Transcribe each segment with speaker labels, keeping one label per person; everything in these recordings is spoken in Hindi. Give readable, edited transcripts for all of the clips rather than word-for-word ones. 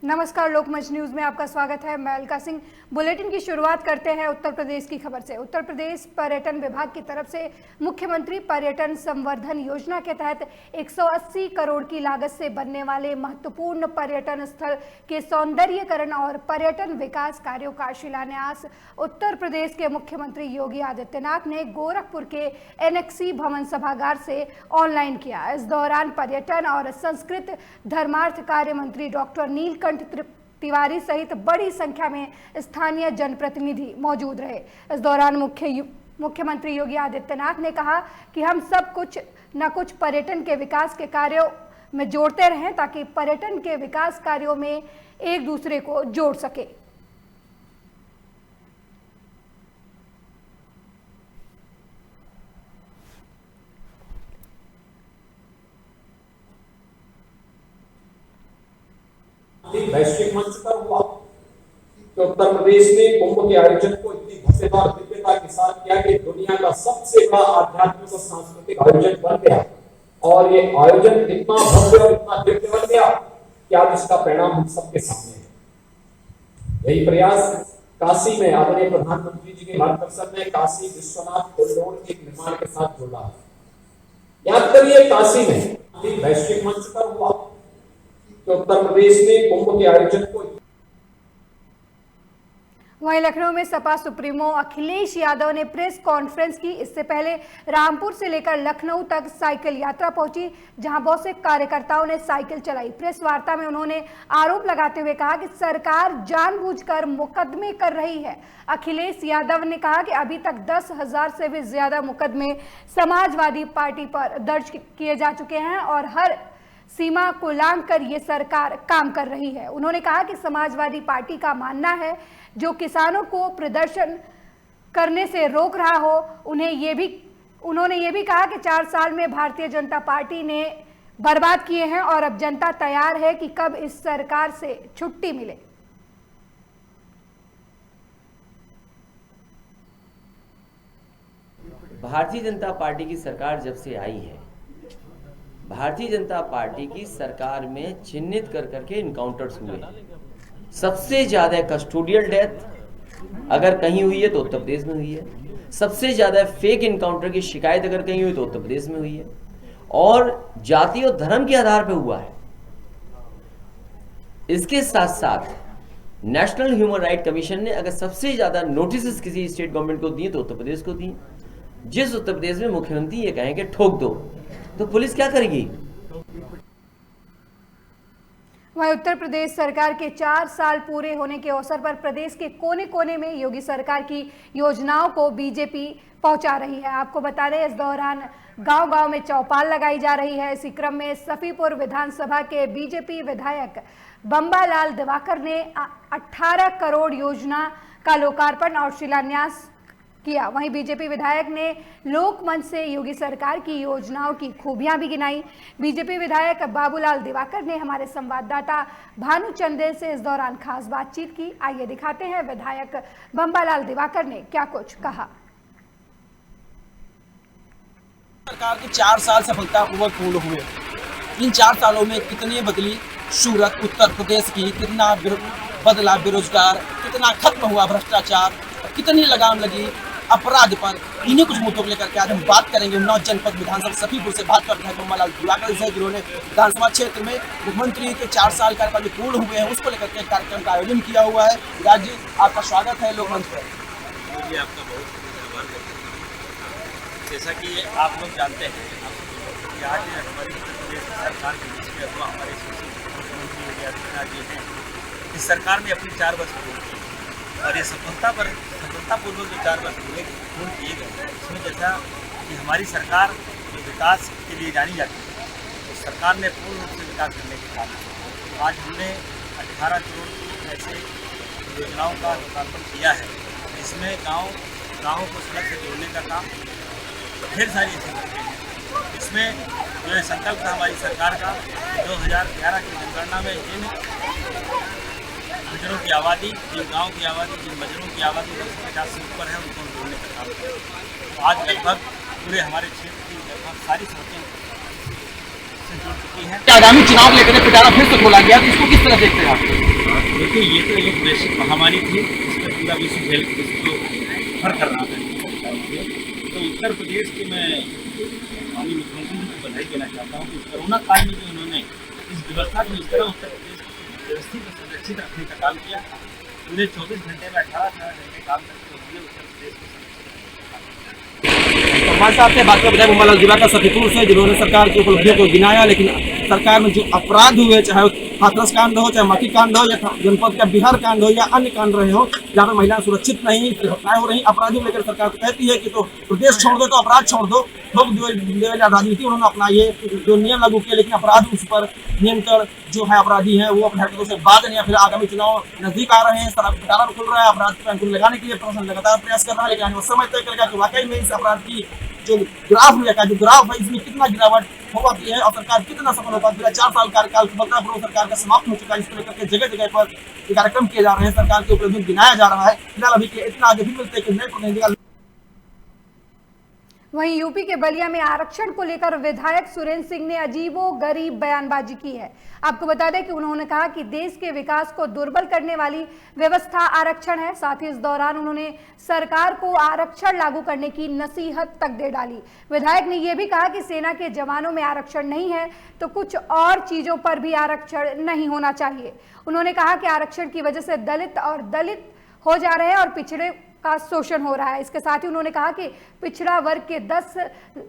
Speaker 1: नमस्कार, लोकमंच न्यूज में आपका स्वागत है। मैं अलका सिंह। बुलेटिन की शुरुआत करते हैं उत्तर प्रदेश की खबर से। उत्तर प्रदेश पर्यटन विभाग की तरफ से मुख्यमंत्री पर्यटन संवर्धन योजना के तहत 180 करोड़ की लागत से बनने वाले महत्वपूर्ण पर्यटन स्थल के सौंदर्यीकरण और पर्यटन विकास कार्यों का शिलान्यास उत्तर प्रदेश के मुख्यमंत्री योगी आदित्यनाथ ने गोरखपुर के एनेक्सी भवन सभागार से ऑनलाइन किया। इस दौरान पर्यटन और संस्कृत धर्मार्थ कार्य मंत्री डॉक्टर नीलकंठ तिवारी सहित बड़ी संख्या में स्थानीय जनप्रतिनिधि मौजूद रहे। इस दौरान मुख्यमंत्री योगी आदित्यनाथ ने कहा कि हम सब कुछ न कुछ पर्यटन के विकास के कार्यों में जोड़ते रहें ताकि पर्यटन के विकास कार्यों में एक दूसरे को जोड़ सके।
Speaker 2: वैश्विक मंच पर हुआ कि उत्तर प्रदेश में कुंभ के आयोजन को इतनी भव्यता और दिव्यता के साथ किया कि दुनिया का सबसे बड़ा आध्यात्मिक और सांस्कृतिक आयोजन बन गया। और ये आयोजन इतना भव्य और इतना दिव्य बन गया कि आज इसका परिणाम हम सबके सामने है। यही प्रयास काशी में आदरणीय प्रधानमंत्री जी के मार्गदर्शन में काशी विश्वनाथ कॉरिडोर के निर्माण के साथ जोड़ा है। याद करिए, काशी में वैश्विक मंच पर हुआ उत्तर प्रदेश में कुंभ के आयोजन को।
Speaker 1: वहीं लखनऊ में सपा सुप्रीमो अखिलेश यादव ने प्रेस कॉन्फ्रेंस की। इससे पहले रामपुर से लेकर लखनऊ तक साइकिल यात्रा पहुंची, जहां बहुत से कार्यकर्ताओं ने साइकिल चलाई। प्रेस वार्ता में उन्होंने आरोप लगाते हुए कहा कि सरकार जानबूझकर मुकदमे कर रही है। अखिलेश यादव ने कहा कि अभी तक 10,000 से भी ज्यादा मुकदमे समाजवादी पार्टी पर दर्ज किए जा चुके हैं और हर सीमा को लांघकर ये सरकार काम कर रही है। उन्होंने कहा कि समाजवादी पार्टी का मानना है जो किसानों को प्रदर्शन करने से रोक रहा हो। उन्होंने ये भी कहा कि 4 साल में भारतीय जनता पार्टी ने बर्बाद किए हैं और अब जनता तैयार है कि कब इस सरकार से छुट्टी मिले।
Speaker 3: भारतीय जनता पार्टी की सरकार जब से आई है, भारतीय जनता पार्टी की सरकार में चिन्हित कर करके इनकाउंटर्स हुए। सबसे ज्यादा कस्टोडियल डेथ अगर कहीं हुई है तो उत्तर प्रदेश में हुई है। सबसे ज्यादा फेक इनकाउंटर की शिकायत अगर कहीं हुई तो उत्तर प्रदेश में हुई है और जाति और धर्म के आधार पर हुआ है। इसके साथ साथ नेशनल ह्यूमन राइट कमीशन ने अगर सबसे ज्यादा नोटिस किसी स्टेट गवर्नमेंट को दिए तो उत्तर प्रदेश को दिए। जिस उत्तर प्रदेश में मुख्यमंत्री ये कहें कि ठोक दो तो पुलिस क्या करेगी।
Speaker 1: वहीं उत्तर प्रदेश सरकार के 4 साल पूरे होने के अवसर पर प्रदेश के कोने कोने में योगी सरकार की योजनाओं को बीजेपी पहुंचा रही है। आपको बता दें, इस दौरान गांव-गांव में चौपाल लगाई जा रही है। इसी क्रम में सफीपुर विधानसभा के बीजेपी विधायक बंबालाल दिवाकर ने 18 करोड़ योजना का लोकार्पण और शिलान्यास किया। वहीं बीजेपी विधायक ने लोकमंच से योगी सरकार की योजनाओं की खूबियां भी गिनाई। बीजेपी विधायक बाबूलाल दिवाकर ने हमारे संवाददाता भानु चंदेल से इस दौरान खास बातचीत की। आइए दिखाते हैं विधायक बंबालाल दिवाकर ने क्या कुछ कहा।
Speaker 4: सरकार के 4 साल सफलतापूर्वक पूर्ण हुए। इन 4 सालों में कितनी बदली सूरत उत्तर प्रदेश की, कितना बदला बेरोजगार, कितना खत्म हुआ भ्रष्टाचार, कितनी लगाम लगी अपराध पर। इन्हीं कुछ मुद्दों को लेकर के आज हम बात करेंगे। उन्नाव जनपद विधानसभा सफीपुर से भाजपा विधायक बंबालाल दिवाकर से, जिन्होंने विधानसभा क्षेत्र में मुख्यमंत्री के 4 साल कार्यकाल जो पूर्ण हुए हैं उसको लेकर के कार्यक्रम का आयोजन किया हुआ है। राज जी, आपका स्वागत है लोकमंच पर।
Speaker 5: आपका बहुत धन्यवाद। जैसा कि आप लोग जानते हैं कि आज हमारी प्रदेश सरकार के बीच में अथवा हमारे मुख्यमंत्री योगी आदित्यनाथ जी हैं, इस सरकार ने अपनी 4 वर्ष पूर्ण किए और ये सफलतापूर्वक जो 4 वर्ष पूर्ण किए गए, इसमें जैसा कि हमारी सरकार जो विकास के लिए जानी जाती है, तो सरकार ने पूर्ण रूप से विकास करने के कारण आज हमने 18 करोड़ ऐसे योजनाओं का लोकार्पण किया है। इसमें गाँव को सड़क से जोड़ने का काम, ढेर सारी ऐसी बातें हैं। इसमें जो है संकल्प था हमारी सरकार का 2011 की जनगणना में जिन बजरों की आबादी, जिन गाँव की आबादी, जिन बजरों की आबादी 250 से ऊपर है, उनको जोड़ने का काम किया। तो आज लगभग पूरे हमारे क्षेत्र की लगभग सारी सड़कें से जुड़ चुकी हैं।
Speaker 4: आगामी चुनाव लेकर प्रचार फिर से खोला गया, तो इसको किस तरह देखते हैं आप?
Speaker 5: देखिए, ये तो एक वैश्विक महामारी थी, इस पर पूरा विश्व झेल इसको भर कर रहा था सरकार से। तो उत्तर प्रदेश के मैं माननीय मुख्यमंत्री जी को बधाई देना चाहता हूँ कि इस कोरोना काल में जो उन्होंने इस व्यवस्था को इस तरह उत्तर प्रदेश की व्यवस्थित को संरक्षित रखने का काम किया, पूरे 24 घंटे में 18 घंटे काम करके उन्होंने उत्तर प्रदेश को
Speaker 4: हमारे साथ में बात विधायक उमालाल जुरा का सफीपुर से, जिन्होंने सरकार की उपलब्धियों को गिनाया, लेकिन सरकार में जो अपराध हुए, चाहे हाथरस कांड हो, चाहे मक्की कांड हो, या जनपद का बिहार कांड हो, या अन्य कांड रहे हो, जहाँ पर महिलाएं सुरक्षित नहीं, घटनाएं हो रही, अपराधियों लेकर सरकार तो कहती है कि तो प्रदेश छोड़ दो, तो अपराध छोड़ दो, लोग राजनीति उन्होंने अपना ये जो नियम लागू किया, लेकिन अपराध उस पर नियंत्रण जो है अपराधी है वो अपने हरकतों से बात नहीं है। फिर आगामी चुनाव नजदीक आ रहे हैं, सड़क घोटाला खुल रहा है, अपराध पर अंकुश लगाने के लिए प्रशासन लगातार प्रयास कर रहा है, लेकिन वो समय तय करेगा कि वाकई में इस अपराध की जो ग्राफ है, जो ग्राफ है, इसमें कितना गिरावट हो पाती है और सरकार कितना सफल हो पाती है। 4 साल कार्यकाल सफलतापूर्वक सरकार का समाप्त हो चुका है, इसको लेकर के जगह जगह पर कार्यक्रम किए जा रहे हैं, सरकार की उपलब्धि गिनाया जा रहा है। फिलहाल अभी के इतना आगे भी मिलते कि नहीं देगा।
Speaker 1: वहीं यूपी के बलिया में आरक्षण को लेकर विधायक सुरेंद्र सिंह ने अजीबोगरीब बयानबाजी की है। आपको बता दें कि उन्होंने कहा कि देश के विकास को दुर्बल करने वाली व्यवस्था आरक्षण है। साथ ही इस दौरान उन्होंने सरकार को आरक्षण लागू करने की नसीहत तक दे डाली। विधायक ने यह भी कहा कि सेना के जवानों में आरक्षण नहीं है तो कुछ और चीजों पर भी आरक्षण नहीं होना चाहिए। उन्होंने कहा कि आरक्षण की वजह से दलित हो जा रहे हैं और पिछड़े का शोषण हो रहा है। इसके साथ ही उन्होंने कहा कि पिछड़ा वर्ग के 10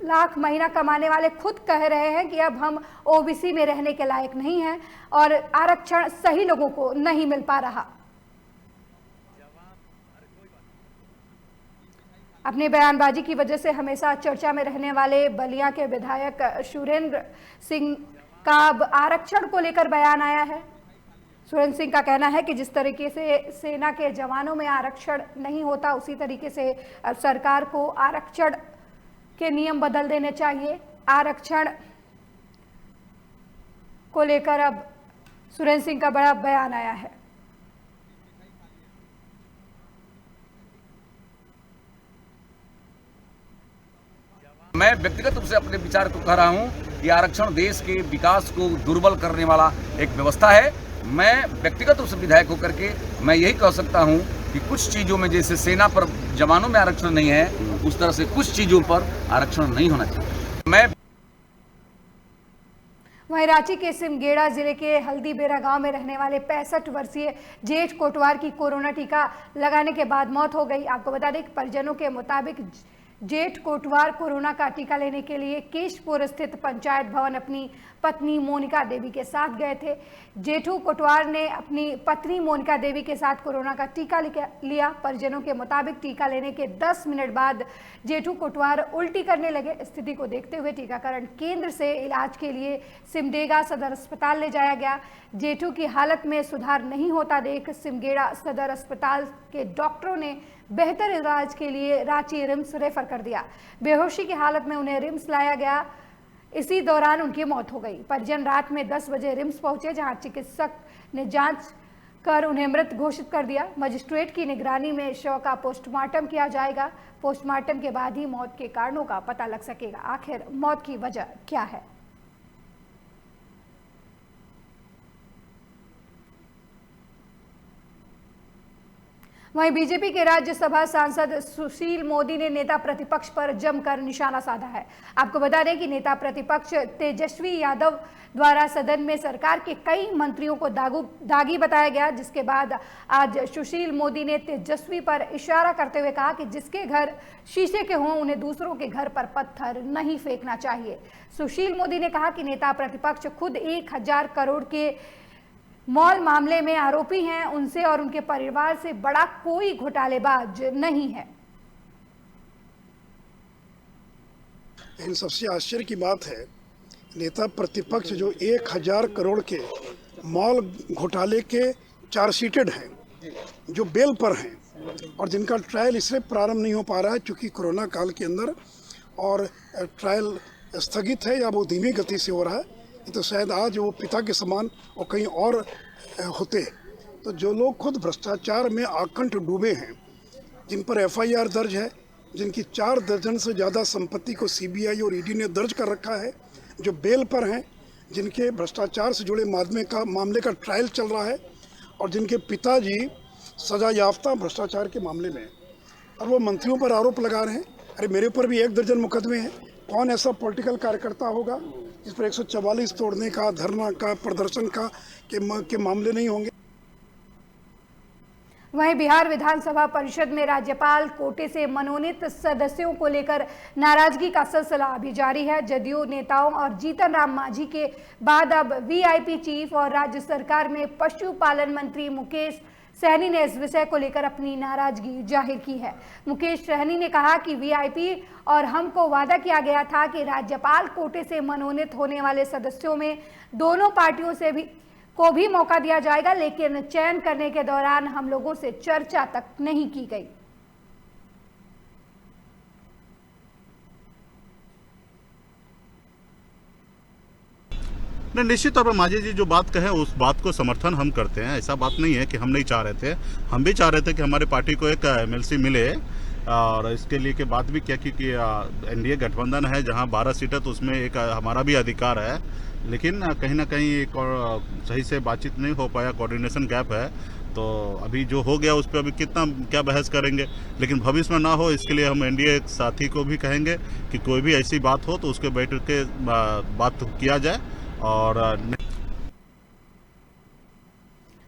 Speaker 1: लाख महीना कमाने वाले खुद कह रहे हैं कि अब हम ओबीसी में रहने के लायक नहीं हैं और आरक्षण सही लोगों को नहीं मिल पा रहा। अपनी बयानबाजी की वजह से हमेशा चर्चा में रहने वाले बलिया के विधायक सुरेंद्र सिंह का अब आरक्षण को लेकर बयान आया है। सुरेंद्र सिंह का कहना है कि जिस तरीके से सेना के जवानों में आरक्षण नहीं होता, उसी तरीके से सरकार को आरक्षण के नियम बदल देने चाहिए। आरक्षण को लेकर अब सुरेंद्र सिंह का बड़ा बयान आया है।
Speaker 6: मैं व्यक्तिगत रूप से अपने विचार को कह रहा हूं कि आरक्षण देश के विकास को दुर्बल करने वाला एक व्यवस्था है। मैं व्यक्तिगत रूप से विधायक होकर के मैं यही कह सकता हूं कि कुछ चीज़ों में, जैसे सेना पर जवानों में आरक्षण नहीं है, उस तरह से कुछ चीज़ों पर आरक्षण नहीं होना चाहिए।
Speaker 1: वहीं रांची के सिमगेड़ा जिले के हल्दीबेरा गांव में रहने वाले 65 वर्षीय जेठ कोटवार की कोरोना टीका लगाने के बाद मौत हो गई। आपको बता दें कि परिजनों के मुताबिक जेठ कोटवार कोरोना का टीका लेने के लिए केशपुर स्थित पंचायत भवन अपनी पत्नी मोनिका देवी के साथ गए थे। जेठू कोटवार ने अपनी पत्नी मोनिका देवी के साथ कोरोना का टीका लिया। परिजनों के मुताबिक टीका लेने के 10 मिनट बाद जेठू कोटवार उल्टी करने लगे। स्थिति को देखते हुए टीकाकरण केंद्र से इलाज के लिए सिमडेगा सदर अस्पताल ले जाया गया। जेठू की हालत में सुधार नहीं होता देख सिमडेगा सदर अस्पताल के डॉक्टरों ने बेहतर इलाज के लिए रांची रिम्स रेफर कर दिया। बेहोशी की हालत में उन्हें रिम्स लाया गया। इसी दौरान उनकी मौत हो गई। परिजन रात में 10 बजे रिम्स पहुंचे, जहां चिकित्सक ने जांच कर उन्हें मृत घोषित कर दिया। मजिस्ट्रेट की निगरानी में शव का पोस्टमार्टम किया जाएगा। पोस्टमार्टम के बाद ही मौत के कारणों का पता लग सकेगा। आखिर मौत की वजह क्या है? वहीं बीजेपी के राज्यसभा सांसद सुशील मोदी ने नेता प्रतिपक्ष पर जमकर निशाना साधा है। आपको बता दें कि नेता प्रतिपक्ष तेजस्वी यादव द्वारा सदन में सरकार के कई मंत्रियों को दागी बताया गया, जिसके बाद आज सुशील मोदी ने तेजस्वी पर इशारा करते हुए कहा कि जिसके घर शीशे के हों उन्हें दूसरों के घर पर पत्थर नहीं फेंकना चाहिए। सुशील मोदी ने कहा कि नेता प्रतिपक्ष खुद 1000 करोड़ के मॉल मामले में आरोपी हैं। उनसे और उनके परिवार से बड़ा कोई घोटालेबाज नहीं है।
Speaker 7: इन सबसे आश्चर्य की बात है, नेता प्रतिपक्ष जो 1000 करोड़ के मॉल घोटाले के चार्जशीटेड हैं, जो बेल पर हैं और जिनका ट्रायल इसलिए प्रारंभ नहीं हो पा रहा है क्योंकि कोरोना काल के अंदर और ट्रायल स्थगित है या वो धीमी गति से हो रहा है, तो शायद आज वो पिता के समान और कहीं और होते। तो जो लोग खुद भ्रष्टाचार में आकंठ डूबे हैं, जिन पर FIR दर्ज है, जिनकी 4 दर्जन से ज़्यादा संपत्ति को CBI और ED ने दर्ज कर रखा है, जो बेल पर हैं, जिनके भ्रष्टाचार से जुड़े मामले का ट्रायल चल रहा है और जिनके पिताजी सजा याफ्ता भ्रष्टाचार के मामले में, और वो मंत्रियों पर आरोप लगा रहे हैं। अरे मेरे ऊपर भी 1 दर्जन मुकदमे हैं। कौन ऐसा पॉलिटिकल कार्यकर्ता होगा जिस पर 144 तोड़ने का, धरना का, प्रदर्शन का के मामले नहीं होंगे।
Speaker 1: वहीं बिहार विधानसभा परिषद में राज्यपाल कोटे से मनोनीत सदस्यों को लेकर नाराजगी का सिलसिला अभी जारी है। जदयू नेताओं और जीतन राम मांझी के बाद अब वीआईपी चीफ और राज्य सरकार में पशुपालन मंत्री मुकेश सहनी ने इस विषय को लेकर अपनी नाराजगी जाहिर की है। मुकेश सहनी ने कहा कि वीआईपी और हमको वादा किया गया था कि राज्यपाल कोटे से मनोनीत होने वाले सदस्यों में दोनों पार्टियों से को भी मौका दिया जाएगा, लेकिन चयन करने के दौरान हम लोगों से चर्चा तक नहीं की गई।
Speaker 8: निश्चित तौर पर मांझी जी जो बात कहें उस बात को समर्थन हम करते हैं। ऐसा बात नहीं है कि हम नहीं चाह रहे थे, हम भी चाह रहे थे कि हमारे पार्टी को एक एमएलसी मिले, और इसके लिए के बात भी किया क्योंकि एनडीए गठबंधन है जहां 12 सीटें, तो उसमें एक हमारा भी अधिकार है। लेकिन कहीं ना कहीं एक सही से बातचीत नहीं हो पाया, कोऑर्डिनेशन गैप है। तो अभी जो हो गया उस पर अभी कितना क्या बहस करेंगे, लेकिन भविष्य में ना हो इसके लिए हम एनडीए साथी को भी कहेंगे कि कोई भी ऐसी बात हो तो उसके बैठ के बात किया जाए। और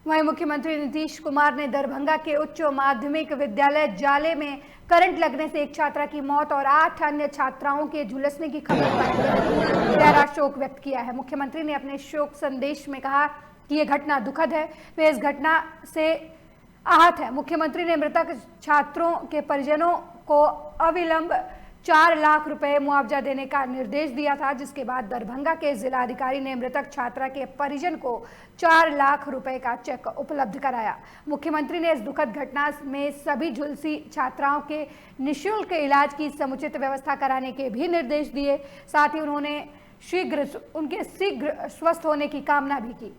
Speaker 1: वहीं मुख्यमंत्री नीतीश कुमार ने दरभंगा के उच्च माध्यमिक विद्यालय जाले में करंट लगने से एक छात्रा की मौत और 8 अन्य छात्राओं के झुलसने की खबर पर गहरा शोक व्यक्त किया है। मुख्यमंत्री ने अपने शोक संदेश में कहा कि यह घटना दुखद है, वे इस घटना से आहत है। मुख्यमंत्री ने मृतक छात्रों के परिजनों को अविलंब 4 लाख रुपए मुआवजा देने का निर्देश दिया था, जिसके बाद दरभंगा के जिलाधिकारी ने मृतक छात्रा के परिजन को 4 लाख रुपए का चेक उपलब्ध कराया। मुख्यमंत्री ने इस दुखद घटना में सभी झुलसी छात्राओं के निःशुल्क इलाज की समुचित व्यवस्था कराने के भी निर्देश दिए। साथ ही उन्होंने उनके शीघ्र स्वस्थ होने की कामना भी की।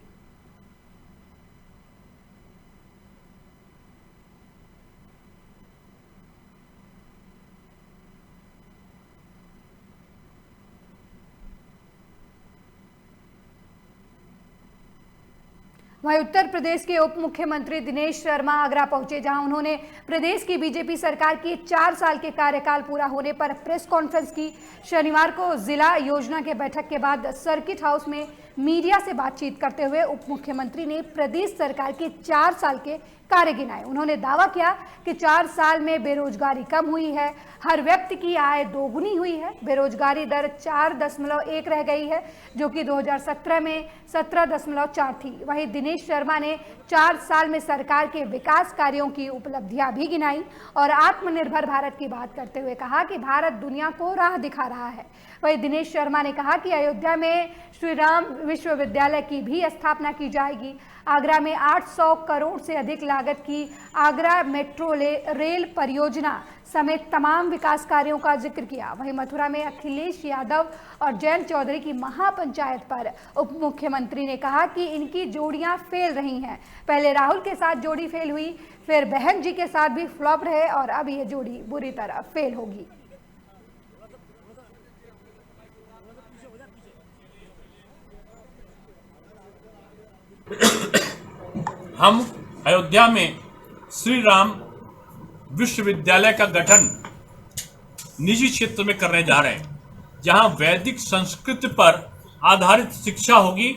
Speaker 1: वहीं उत्तर प्रदेश के उप मुख्यमंत्री दिनेश शर्मा आगरा पहुंचे, जहां उन्होंने प्रदेश की बीजेपी सरकार की 4 साल के कार्यकाल पूरा होने पर प्रेस कॉन्फ्रेंस की। शनिवार को जिला योजना के बैठक के बाद सर्किट हाउस में मीडिया से बातचीत करते हुए उप मुख्यमंत्री ने प्रदेश सरकार के 4 साल के कार्य गिनाए। उन्होंने दावा किया कि 4 साल में बेरोजगारी कम हुई है, हर व्यक्ति की आय दोगुनी हुई है, बेरोजगारी दर 4.1 रह गई है, जो कि 2017 में 17.4 थी। वहीं दिनेश शर्मा ने 4 साल में सरकार के विकास कार्यों की उपलब्धियां भी गिनाई और आत्मनिर्भर भारत की बात करते हुए कहा कि भारत दुनिया को राह दिखा रहा है। वहीं दिनेश शर्मा ने कहा कि अयोध्या में श्री राम विश्वविद्यालय की भी स्थापना की जाएगी। आगरा में 800 करोड़ से अधिक लागत की आगरा मेट्रो रेल परियोजना समेत तमाम विकास कार्यों का जिक्र किया। वहीं मथुरा में अखिलेश यादव और जयंत चौधरी की महापंचायत पर उप मुख्यमंत्री ने कहा कि इनकी जोड़ियां फेल रही हैं। पहले राहुल के साथ जोड़ी फेल हुई, फिर बहन जी के साथ भी फ्लॉप रहे और अब ये जोड़ी बुरी तरह फेल होगी।
Speaker 9: हम अयोध्या में श्री राम विश्वविद्यालय का गठन निजी क्षेत्र में करने जा रहे हैं, जहां वैदिक संस्कृत पर आधारित शिक्षा होगी,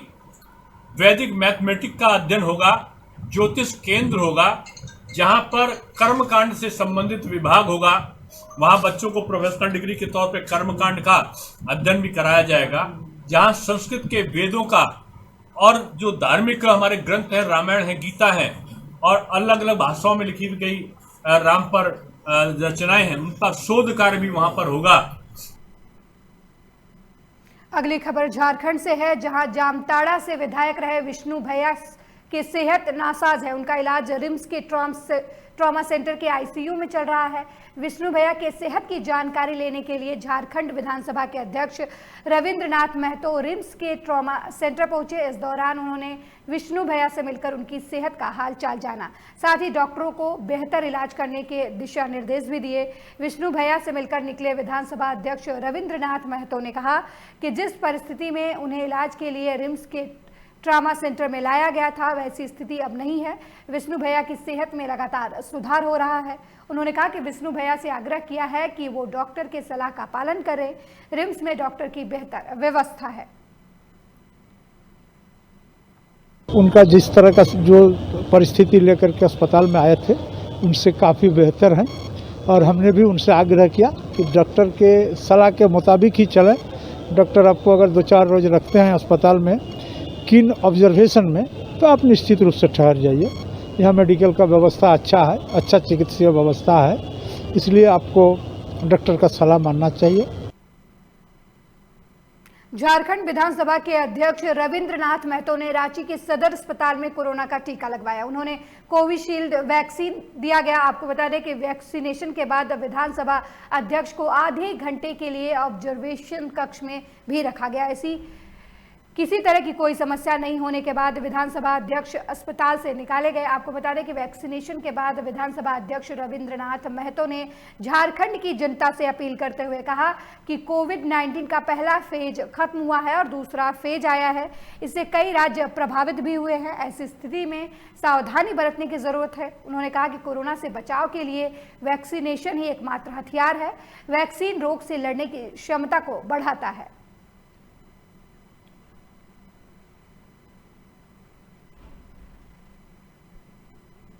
Speaker 9: वैदिक मैथमेटिक्स का अध्ययन होगा, ज्योतिष केंद्र होगा, जहां पर कर्मकांड से संबंधित विभाग होगा। वहां बच्चों को प्रोफेशनल डिग्री के तौर पे कर्मकांड का अध्ययन भी कराया जाएगा, जहां संस्कृत के वेदों का और जो धार्मिक हमारे ग्रंथ हैं, रामायण है, गीता है और अलग अलग भाषाओं में लिखी गई राम पर रचनाएं हैं, उनका शोध कार्य भी वहां पर होगा।
Speaker 1: अगली खबर झारखंड से है, जहां जामताड़ा से विधायक रहे विष्णु भैया की सेहत नासाज है। उनका इलाज रिम्स के ट्रॉमा सेंटर के आईसीयू में चल रहा है। विष्णु भैया के सेहत की जानकारी लेने के लिए झारखंड विधानसभा के अध्यक्ष रविंद्रनाथ महतो रिम्स के ट्रॉमा सेंटर पहुंचे। इस दौरान उन्होंने विष्णु भैया से मिलकर उनकी सेहत का हालचाल जाना, साथ ही डॉक्टरों को बेहतर इलाज करने के दिशा निर्देश भी दिए। विष्णु भैया से मिलकर निकले विधानसभा अध्यक्ष रविंद्रनाथ महतो ने कहा कि जिस परिस्थिति में उन्हें इलाज के लिए रिम्स के ट्रामा सेंटर में लाया गया था, वैसी स्थिति अब नहीं है। विष्णु भैया की सेहत में लगातार सुधार हो रहा है। उन्होंने कहा कि विष्णु भैया से आग्रह किया है कि वो डॉक्टर के सलाह का पालन करें। रिम्स में डॉक्टर की बेहतर व्यवस्था है।
Speaker 10: उनका जिस तरह का जो परिस्थिति लेकर के अस्पताल में आए थे उनसे काफ़ी बेहतर हैं और हमने भी उनसे आग्रह किया कि डॉक्टर के सलाह के मुताबिक ही चलें। डॉक्टर आपको अगर 2-4 रोज रखते हैं अस्पताल में किन ऑब्जर्वेशन में, तो आप निश्चित रूप से ठहर जाइए। यहाँ मेडिकल का व्यवस्था अच्छा है, अच्छा चिकित्सीय व्यवस्था है, इसलिए आपको डॉक्टर का सलाह मानना चाहिए।
Speaker 1: झारखंड विधानसभा के अध्यक्ष रविंद्रनाथ महतो ने रांची के सदर अस्पताल में कोरोना का टीका लगवाया। उन्होंने कोविशील्ड वैक्सीन दिया गया। आपको बता दें कि वैक्सीनेशन के बाद विधानसभा अध्यक्ष को आधे घंटे के लिए ऑब्जर्वेशन कक्ष में भी रखा गया। किसी तरह की कोई समस्या नहीं होने के बाद विधानसभा अध्यक्ष अस्पताल से निकाले गए। आपको बता दें कि वैक्सीनेशन के बाद विधानसभा अध्यक्ष रविंद्रनाथ महतो ने झारखंड की जनता से अपील करते हुए कहा कि कोविड-19 का पहला फेज खत्म हुआ है और दूसरा फेज आया है। इससे कई राज्य प्रभावित भी हुए हैं। ऐसी स्थिति में सावधानी बरतने की जरूरत है। उन्होंने कहा कि कोरोना से बचाव के लिए वैक्सीनेशन ही एकमात्र हथियार है। वैक्सीन रोग से लड़ने की क्षमता को बढ़ाता है।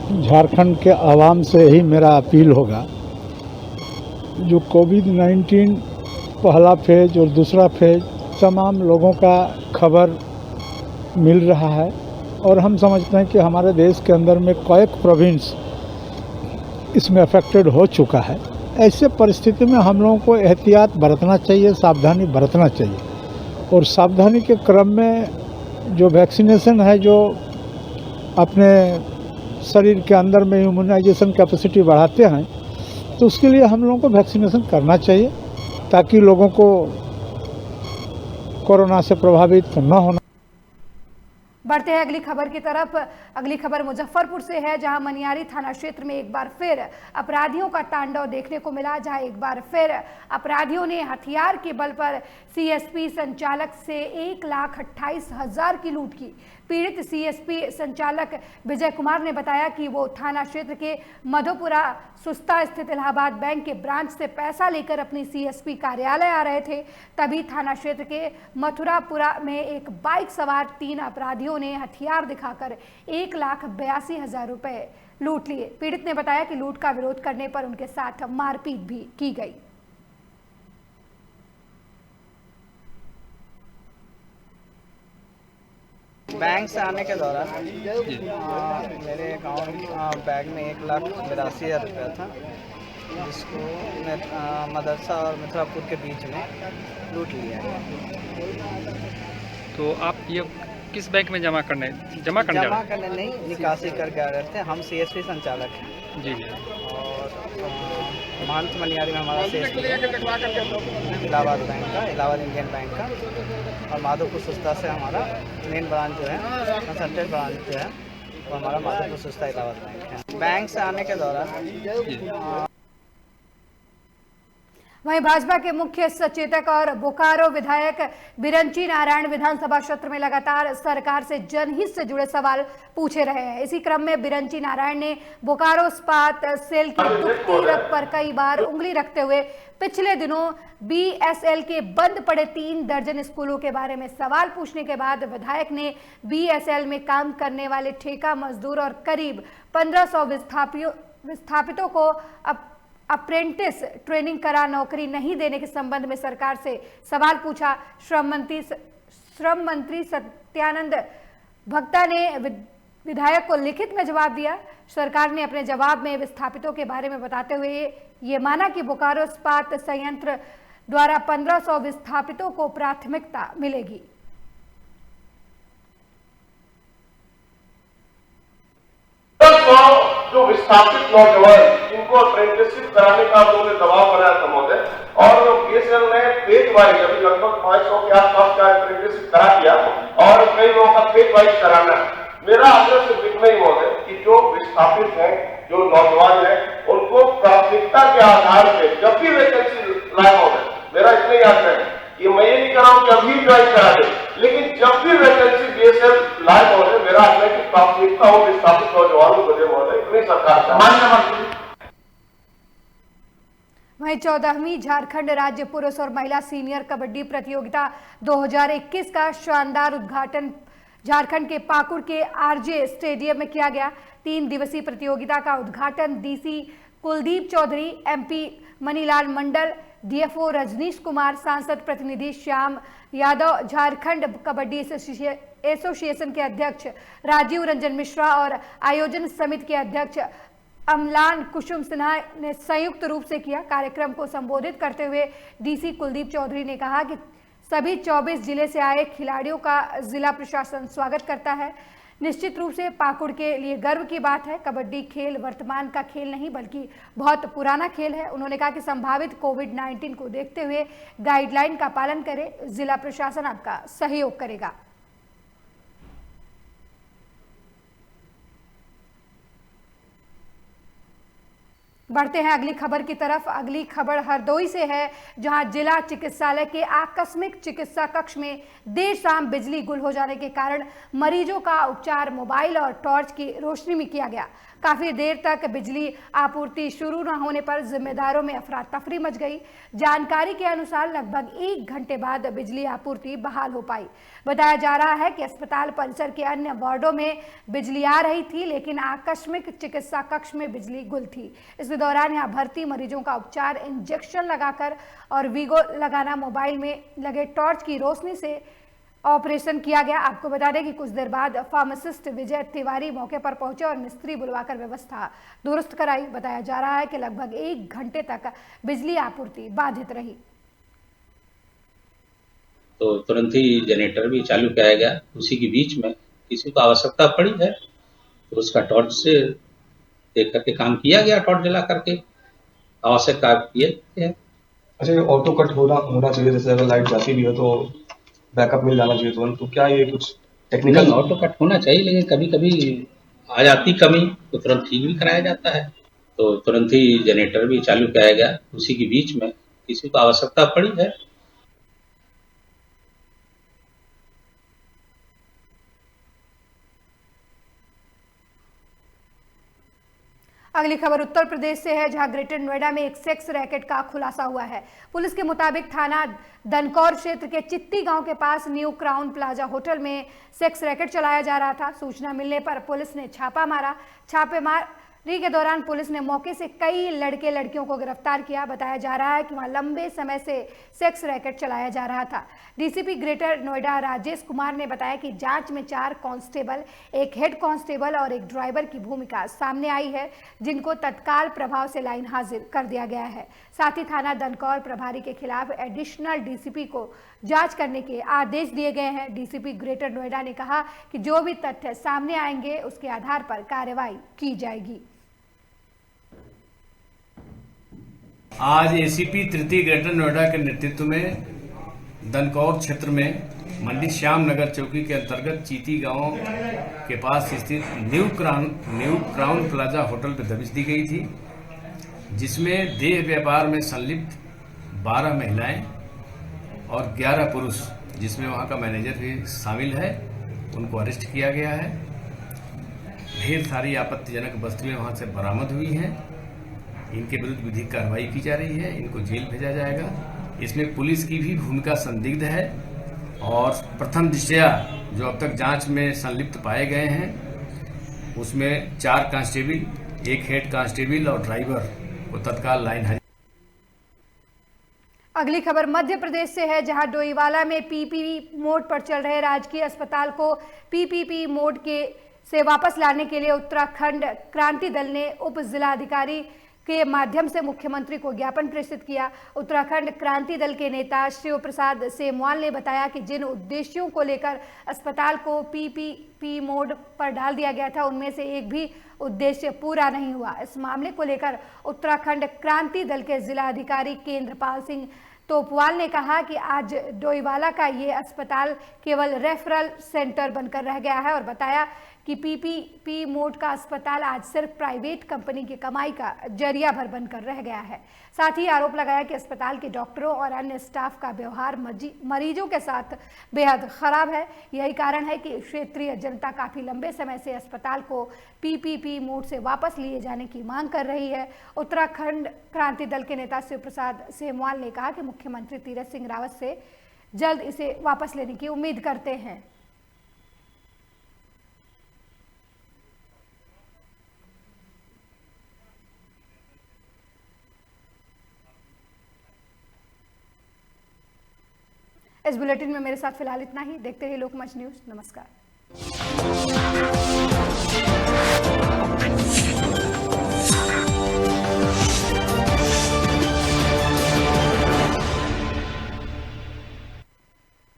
Speaker 10: झारखंड के आवाम से ही मेरा अपील होगा, जो कोविड-19 पहला फेज और दूसरा फेज तमाम लोगों का खबर मिल रहा है और हम समझते हैं कि हमारे देश के अंदर में कई प्रोविंस इसमें अफेक्टेड हो चुका है। ऐसे परिस्थिति में हम लोगों को एहतियात बरतना चाहिए, सावधानी बरतना चाहिए और सावधानी के क्रम में जो वैक्सीनेशन है, जो अपने शरीर के अंदर में इम्यूनाइजेशन कैपेसिटी बढ़ाते हैं, तो उसके लिए हम लोगों को वैक्सीनेशन करना चाहिए ताकि लोगों को कोरोना से प्रभावित न होना।
Speaker 1: बढ़ते हैं अगली खबर की तरफ। अगली खबर मुजफ्फरपुर से है, जहां मनियारी थाना क्षेत्र में एक बार फिर अपराधियों का तांडव देखने को मिला। जहां एक बार फिर अपराधियों ने हथियार के बल पर सीएसपी संचालक से 1,28,000 की लूट की। पीड़ित सीएसपी संचालक विजय कुमार ने बताया कि वो थाना क्षेत्र के मधोपुरा सुस्ता स्थित इलाहाबाद बैंक के ब्रांच से पैसा लेकर अपनी सीएसपी कार्यालय आ रहे थे। तभी थाना क्षेत्र के मथुरापुरा में एक बाइक सवार 3 अपराधियों ने हथियार दिखाकर 1,82,000 रुपए लूट लिए। पीड़ित ने बताया कि लूट का विरोध करने पर उनके साथ मारपीट भी की गई।
Speaker 11: बैंक से आने के दौरान मेरे अकाउंट बैग में 1,82,000 रुपया था, जिसको मैं मदरसा और मथुरापुर के बीच में लूट लिया गया।
Speaker 12: तो आप ये किस बैंक में जमा करने
Speaker 11: नहीं, निकासी करके आ रहे थे। हम सीएसपी संचालक हैं
Speaker 12: जी।
Speaker 11: और महंत मनियारी में हमारा सीएसपी इलाहाबाद बैंक का, इलाहाबाद इंडियन बैंक का, और माधोपुर सुस्ता से हमारा मेन ब्रांच जो है, कंसल्टेंट ब्रांच जो है, वो हमारा माधोपुर सुस्ता इलाहाबाद बैंक है। बैंक से आने के दौरान
Speaker 1: वहीं भाजपा के मुख्य सचेतक और बोकारो विधायक बिरंची नारायण विधानसभा क्षेत्र में लगातार सरकार से जनहित से जुड़े सवाल पूछे रहे हैं। इसी क्रम में बिरंची नारायण ने बोकारो इस्पात सेल की दुखती रख पर कई बार उंगली रखते हुए पिछले दिनों बीएसएल के बंद पड़े 3 दर्जन स्कूलों के बारे में सवाल पूछने के बाद विधायक ने बीएसएल में काम करने वाले ठेका मजदूर और करीब 1500 विस्थापितों को अप्रेंटिस ट्रेनिंग करा नौकरी नहीं देने के संबंध में सरकार से सवाल पूछा। श्रम मंत्री सत्यानंद भक्ता ने विधायक को लिखित में जवाब दिया। सरकार ने अपने जवाब में विस्थापितों के बारे में बताते हुए ये माना कि बोकारो इस्पात संयंत्र द्वारा 1500 विस्थापितों को प्राथमिकता मिलेगी।
Speaker 13: जो विस्थापित नौजवान जिनको अप्रेंटिसशिप कराने का उन्होंने दबाव बनाया था महोदय, और बीएसएल ने फेज वाइज अभी लगभग 500 के आसपास का अप्रेंटिसशिप करा दिया और कई लोगों का फेज वाइज कराना। मेरा आग्रह सिर्फ इतना ही महोदय कि जो विस्थापित हैं, जो नौजवान हैं, उनको प्राथमिकता के आधार पर जब भी वैकेंसी लाए महोदय, मेरा इतना ही आग्रह है कि मैं ये नहीं कह रहा हूं कि अभी ज्वाइन करा दे, लेकिन जब भी वैकेंसी बीएसएल सरकार चाहती है।
Speaker 1: वहीं 14वीं झारखंड राज्य पुरुष और महिला सीनियर कबड्डी प्रतियोगिता 2021 का शानदार उद्घाटन झारखंड के पाकुड़ के आरजे स्टेडियम में किया गया। 3 दिवसीय प्रतियोगिता का उद्घाटन डीसी कुलदीप चौधरी, एमपी मनीलाल मंडल, डीएफओ रजनीश कुमार, सांसद प्रतिनिधि श्याम यादव, झारखंड कबड्डी एसोसिएशन के अध्यक्ष राजीव रंजन मिश्रा और आयोजन समिति के अध्यक्ष अमलान कुसुम सिन्हा ने संयुक्त रूप से किया। कार्यक्रम को संबोधित करते हुए डीसी कुलदीप चौधरी ने कहा कि सभी 24 जिले से आए खिलाड़ियों का जिला प्रशासन स्वागत करता है। निश्चित रूप से पाकुड़ के लिए गर्व की बात है। कबड्डी खेल वर्तमान का खेल नहीं बल्कि बहुत पुराना खेल है। उन्होंने कहा कि संभावित कोविड-19 को देखते हुए गाइडलाइन का पालन करें, जिला प्रशासन आपका सहयोग करेगा। बढ़ते हैं अगली खबर की तरफ। अगली खबर हरदोई से है, जहां जिला चिकित्सालय के आकस्मिक चिकित्सा कक्ष में देर शाम बिजली गुल हो जाने के कारण मरीजों का उपचार मोबाइल और टॉर्च की रोशनी में किया गया। काफी देर तक बिजली आपूर्ति शुरू न होने पर जिम्मेदारों में अफरा तफरी मच गई। जानकारी के अनुसार लगभग 1 घंटे बाद बिजली आपूर्ति बहाल हो पाई। बताया जा रहा है कि अस्पताल परिसर के अन्य वार्डों में बिजली आ रही थी, लेकिन आकस्मिक चिकित्सा कक्ष में बिजली गुल थी। इस दौरान यहाँ भर्ती मरीजों का उपचार इंजेक्शन लगाकर और वीगो लगाना मोबाइल में लगे टॉर्च की रोशनी से ऑपरेशन किया गया। आपको बता दें कि कुछ देर बाद फार्मासिस्ट विजय तिवारी मौके पर पहुंचे और मिस्त्री बुलवाकर व्यवस्था दुरुस्त कराई। बताया जा रहा है कि लगभग 1 घंटे तक बिजली आपूर्ति बाधित रही।
Speaker 14: तो तुरंत ही जनरेटर भी चालू किया गया। उसी के बीच में किसी को आवश्यकता पड़ी है तो उसका टॉर्च से देख करके काम किया गया, टॉर्च जला करके आवश्यक कार्य किए हैं।
Speaker 15: अच्छा, ऑटो कट होना चाहिए, जैसे अगर लाइट जाती भी है तो बैकअप मिल जाना चाहिए तुरंत। तो क्या ये कुछ टेक्निकल?
Speaker 14: ऑटो कट होना चाहिए, लेकिन कभी कभी आ जाती कमी तो तुरंत ठीक भी कराया जाता है। तो तुरंत ही जनरेटर भी चालू किया गया। उसी के बीच में किसी को आवश्यकता पड़ी है।
Speaker 1: अगली खबर उत्तर प्रदेश से है, जहां ग्रेटर नोएडा में एक सेक्स रैकेट का खुलासा हुआ है। पुलिस के मुताबिक थाना दनकौर क्षेत्र के चित्ती गांव के पास न्यू क्राउन प्लाजा होटल में सेक्स रैकेट चलाया जा रहा था। सूचना मिलने पर पुलिस ने छापा मारा। छापेमारी के दौरान पुलिस ने मौके से कई लड़के लड़कियों को गिरफ्तार किया। बताया जा रहा है कि वहां लंबे समय से सेक्स रैकेट चलाया जा रहा था। डीसीपी ग्रेटर नोएडा राजेश कुमार ने बताया कि जांच में 4 कांस्टेबल, 1 हेड कांस्टेबल और 1 ड्राइवर की भूमिका सामने आई है, जिनको तत्काल प्रभाव से लाइन हाजिर कर दिया गया है। साथ ही थाना दनकौर प्रभारी के खिलाफ एडिशनल डीसीपी को जांच करने के आदेश दिए गए हैं। डीसीपी ग्रेटर नोएडा ने कहा कि जो भी तथ्य सामने आएंगे उसके आधार पर कार्रवाई की जाएगी।
Speaker 16: आज एसीपी तृतीय ग्रेटर नोएडा के नेतृत्व में दनकौर क्षेत्र में मंडी श्याम नगर चौकी के अंतर्गत चीती गांव के पास स्थित न्यू क्राउन प्लाजा होटल पर दबिश दी गई थी, जिसमें देह व्यापार में संलिप्त 12 महिलाएं और 11 पुरुष, जिसमें वहां का मैनेजर भी शामिल है, उनको अरेस्ट किया गया है। ढेर सारी आपत्तिजनक वस्तुएं वहां से बरामद हुई हैं। इनके विरुद्ध विधिक कार्रवाई की जा रही है। इनको जेल भेजा जाएगा। इसमें पुलिस की भी भूमिका संदिग्ध है और प्रथम दृष्टया जो अब तक जांच में संलिप्त पाए गए हैं उसमें 4 कांस्टेबल, 1 हेड कांस्टेबल और ड्राइवर को तत्काल लाइन हाजिर।
Speaker 1: अगली खबर मध्य प्रदेश से है, जहां डोईवाला में पीपीपी मोड पर चल रहे राजकीय अस्पताल को पीपीपी मोड से वापस लाने के लिए उत्तराखंड क्रांति दल ने उप जिलाधिकारी के माध्यम से मुख्यमंत्री को ज्ञापन प्रेषित किया। उत्तराखंड क्रांति दल के नेता शिव प्रसाद सेमवाल ने बताया कि जिन उद्देश्यों को लेकर अस्पताल को पीपीपी मोड पर डाल दिया गया था, उनमें से एक भी उद्देश्य पूरा नहीं हुआ। इस मामले को लेकर उत्तराखंड क्रांति दल के जिलाधिकारी केंद्रपाल सिंह तोपवाल ने कहा कि आज डोईवाला का ये अस्पताल केवल रेफरल सेंटर बनकर रह गया है और बताया कि पीपीपी मोड का अस्पताल आज सिर्फ प्राइवेट कंपनी की कमाई का जरिया भर बनकर रह गया है। साथ ही आरोप लगाया कि अस्पताल के डॉक्टरों और अन्य स्टाफ का व्यवहार मरीजों के साथ बेहद खराब है। यही कारण है कि क्षेत्रीय जनता काफी लंबे समय से अस्पताल को पीपीपी मोड से वापस लिए जाने की मांग कर रही है। उत्तराखंड क्रांति दल के नेता शिव प्रसाद सेमवाल ने कहा कि मुख्यमंत्री तीरथ सिंह रावत से जल्द इसे वापस लेने की उम्मीद करते हैं। इस बुलेटिन में मेरे साथ फिलहाल इतना ही। देखते रहिए लोकमंच न्यूज। नमस्कार।